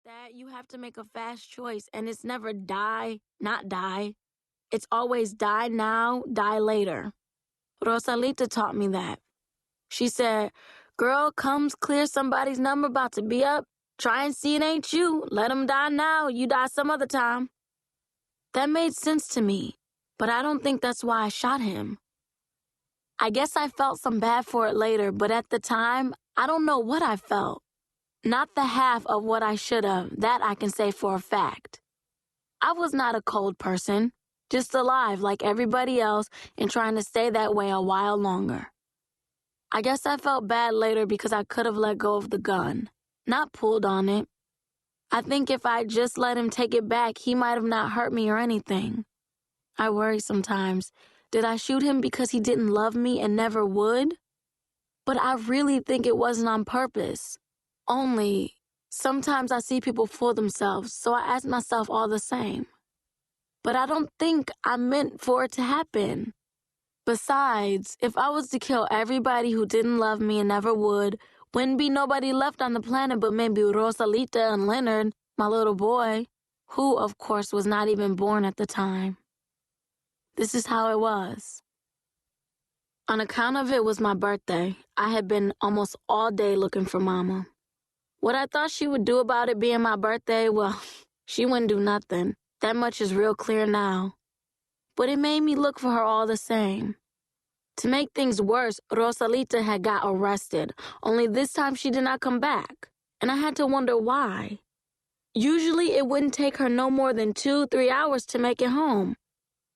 that, you have to make a fast choice, and it's never die, not die. It's always die now, die later. Rosalita taught me that. She said, girl, comes clear somebody's number about to be up. Try and see it ain't you. Let him die now, you die some other time. That made sense to me, but I don't think that's why I shot him. I guess I felt some bad for it later, but at the time, I don't know what I felt. Not the half of what I should have, that I can say for a fact. I was not a cold person, just alive like everybody else and trying to stay that way a while longer. I guess I felt bad later because I could have let go of the gun, not pulled on it. I think if I just let him take it back, he might have not hurt me or anything. I worry sometimes. Did I shoot him because he didn't love me and never would? But I really think it wasn't on purpose. Only, sometimes I see people fool themselves, so I ask myself all the same. But I don't think I meant for it to happen. Besides, if I was to kill everybody who didn't love me and never would, wouldn't be nobody left on the planet but maybe Rosalita and Leonard, my little boy, who, of course, was not even born at the time. This is how it was. On account of it was my birthday, I had been almost all day looking for Mama. What I thought she would do about it being my birthday, well, she wouldn't do nothing. That much is real clear now. But it made me look for her all the same. To make things worse, Rosalita had got arrested, only this time she did not come back, and I had to wonder why. Usually it wouldn't take her no more than 2-3 hours to make it home.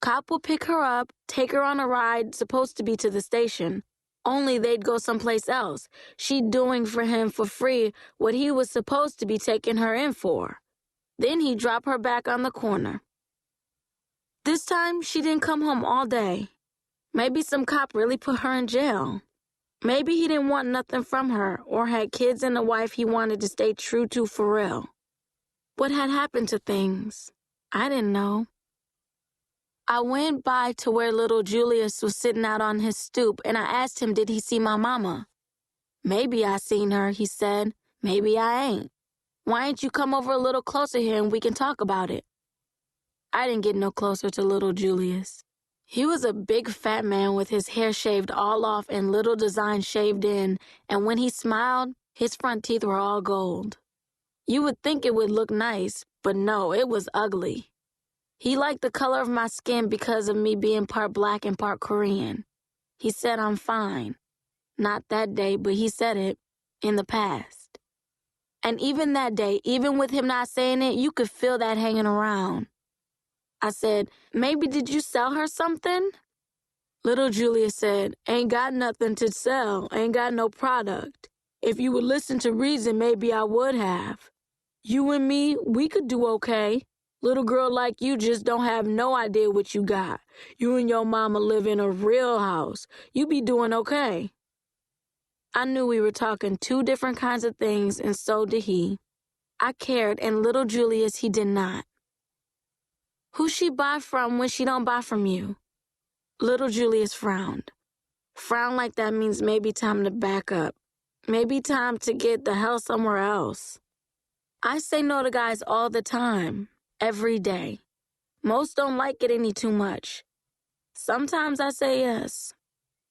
Cop would pick her up, take her on a ride supposed to be to the station, only they'd go someplace else. She'd doing for him for free what he was supposed to be taking her in for. Then he'd drop her back on the corner. This time, she didn't come home all day. Maybe some cop really put her in jail. Maybe he didn't want nothing from her or had kids and a wife he wanted to stay true to for real. What had happened to things? I didn't know. I went by to where little Julius was sitting out on his stoop, and I asked him, did he see my mama? Maybe I seen her, he said. Maybe I ain't. Why ain't you come over a little closer here and we can talk about it? I didn't get no closer to little Julius. He was a big fat man with his hair shaved all off and little designs shaved in, and when he smiled, his front teeth were all gold. You would think it would look nice, but no, it was ugly. He liked the color of my skin because of me being part black and part Korean. He said I'm fine. Not that day, but he said it in the past. And even that day, even with him not saying it, you could feel that hanging around. I said, maybe did you sell her something? Little Julia said, ain't got nothing to sell, ain't got no product. If you would listen to reason, maybe I would have. You and me, we could do okay. Little girl like you just don't have no idea what you got. You and your mama live in a real house. You be doing okay. I knew we were talking two different kinds of things, and so did he. I cared, and little Julius, he did not. Who she buy from when she don't buy from you? Little Julius frowned. Frown like that means maybe time to back up. Maybe time to get the hell somewhere else. I say no to guys all the time. Every day. Most don't like it any too much. Sometimes I say yes.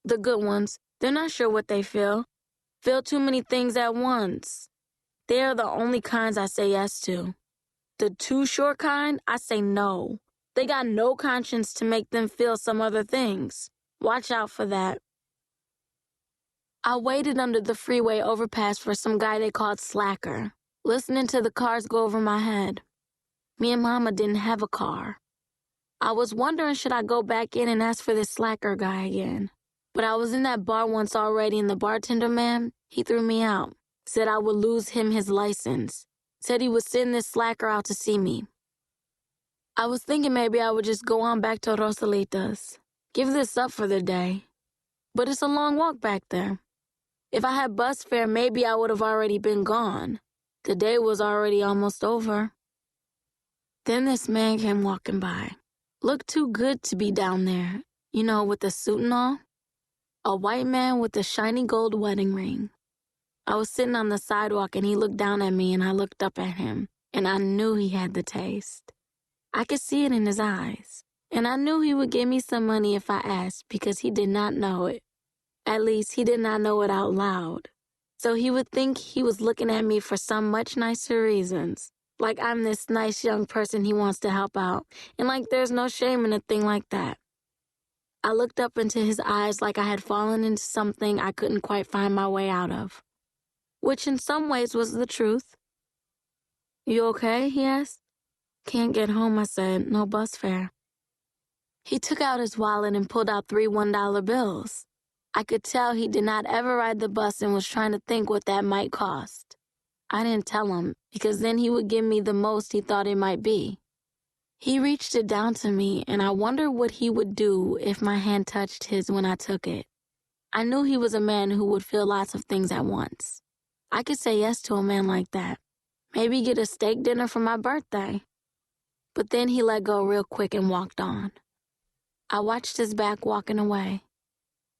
The good ones, they're not sure what they feel. Feel too many things at once. They are the only kinds I say yes to. The too short kind, I say no. They got no conscience to make them feel some other things. Watch out for that. I waited under the freeway overpass for some guy they called Slacker, listening to the cars go over my head. Me and Mama didn't have a car. I was wondering should I go back in and ask for this Slacker guy again. But I was in that bar once already and the bartender man, he threw me out. Said I would lose him his license. Said he would send this Slacker out to see me. I was thinking maybe I would just go on back to Rosalita's. Give this up for the day. But it's a long walk back there. If I had bus fare, maybe I would have already been gone. The day was already almost over. Then this man came walking by. Looked too good to be down there, you know, with the suit and all. A white man with a shiny gold wedding ring. I was sitting on the sidewalk and he looked down at me and I looked up at him. and I knew he had the taste. I could see it in his eyes, and I knew he would give me some money if I asked because he did not know it. At least he did not know it out loud. So he would think he was looking at me for some much nicer reasons, like I'm this nice young person he wants to help out, and like there's no shame in a thing like that. I looked up into his eyes like I had fallen into something I couldn't quite find my way out of, which in some ways was the truth. "You okay?" he asked. "Can't get home," I said. "No bus fare." He took out his wallet and pulled out 3 $1 bills. I could tell he did not ever ride the bus and was trying to think what that might cost. I didn't tell him, because then he would give me the most he thought it might be. He reached it down to me, and I wondered what he would do if my hand touched his when I took it. I knew he was a man who would feel lots of things at once. I could say yes to a man like that. Maybe get a steak dinner for my birthday. But then he let go real quick and walked on. I watched his back walking away.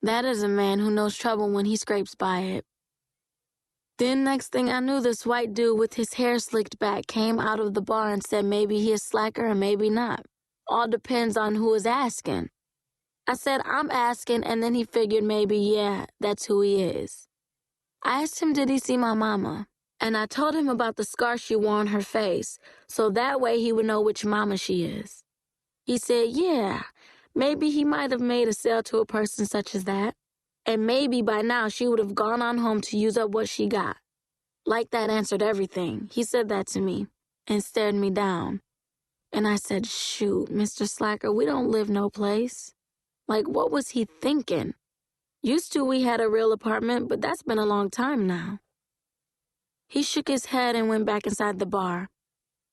That is a man who knows trouble when he scrapes by it. Then next thing I knew, this white dude with his hair slicked back came out of the bar and said maybe he is slacker and maybe not. All depends on who is asking. I said, "I'm asking," and then he figured maybe, yeah, that's who he is. I asked him did he see my mama, and I told him about the scar she wore on her face, so that way he would know which mama she is. He said, yeah, maybe he might have made a sale to a person such as that. And maybe by now she would have gone on home to use up what she got. Like that answered everything. He said that to me and stared me down. And I said, shoot, Mr. Slacker, we don't live no place. Like, what was he thinking? Used to we had a real apartment, but that's been a long time now. He shook his head and went back inside the bar.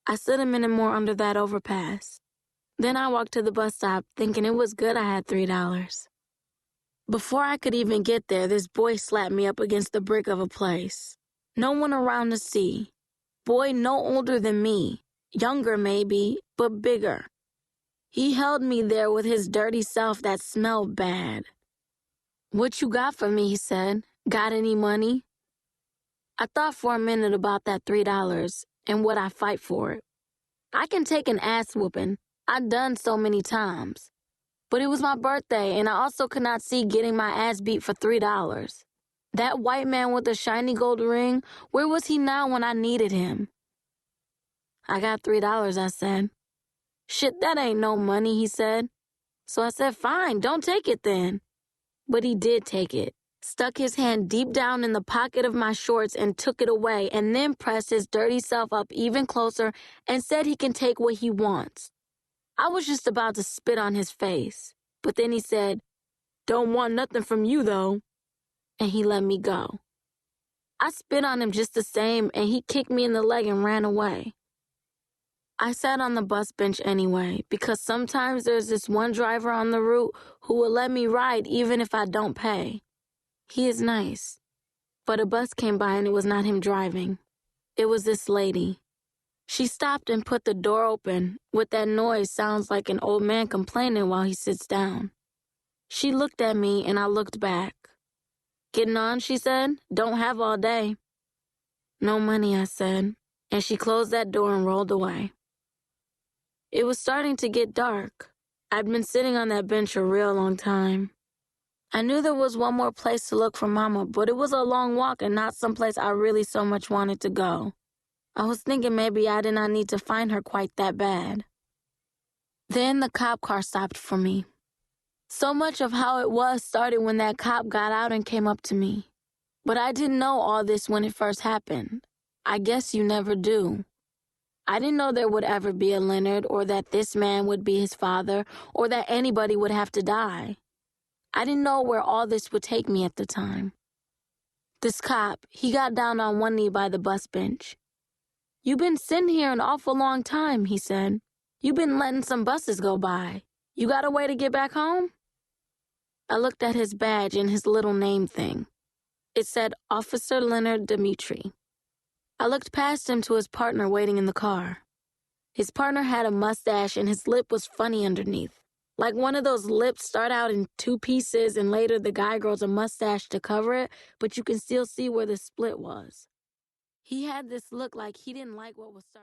I stood a minute more under that overpass. Then I walked to the bus stop, thinking it was good I had $3. Before I could even get there, this boy slapped me up against the brick of a place. No one around to see. Boy no older than me. Younger maybe, but bigger. He held me there with his dirty self that smelled bad. "What you got for me?" he said. "Got any money?" I thought for a minute about that $3 and would I fight for it. I can take an ass whooping. I've done so many times. But it was my birthday, and I also could not see getting my ass beat for $3. That white man with the shiny gold ring, where was he now when I needed him? "I got $3, I said. "Shit, that ain't no money," he said. So I said, "Fine, don't take it then." But he did take it, stuck his hand deep down in the pocket of my shorts and took it away, and then pressed his dirty self up even closer and said he can take what he wants. I was just about to spit on his face, but then he said, "Don't want nothing from you, though," and he let me go. I spit on him just the same, and he kicked me in the leg and ran away. I sat on the bus bench anyway, because sometimes there's this one driver on the route who will let me ride even if I don't pay. He is nice. But a bus came by and it was not him driving. It was this lady. She stopped and put the door open, with that noise sounds like an old man complaining while he sits down. She looked at me and I looked back. "Getting on," she said. "Don't have all day." "No money," I said, and she closed that door and rolled away. It was starting to get dark. I'd been sitting on that bench a real long time. I knew there was one more place to look for Mama, but it was a long walk and not someplace I really so much wanted to go. I was thinking maybe I did not need to find her quite that bad. Then the cop car stopped for me. So much of how it was started when that cop got out and came up to me. But I didn't know all this when it first happened. I guess you never do. I didn't know there would ever be a Leonard, or that this man would be his father, or that anybody would have to die. I didn't know where all this would take me at the time. This cop, he got down on one knee by the bus bench. "You been sitting here an awful long time," he said. "You been letting some buses go by. You got a way to get back home?" I looked at his badge and his little name thing. It said Officer Leonard Dimitri. I looked past him to his partner waiting in the car. His partner had a mustache and his lip was funny underneath. Like one of those lips start out in 2 pieces and later the guy grows a mustache to cover it, but you can still see where the split was. He had this look like he didn't like what was starting.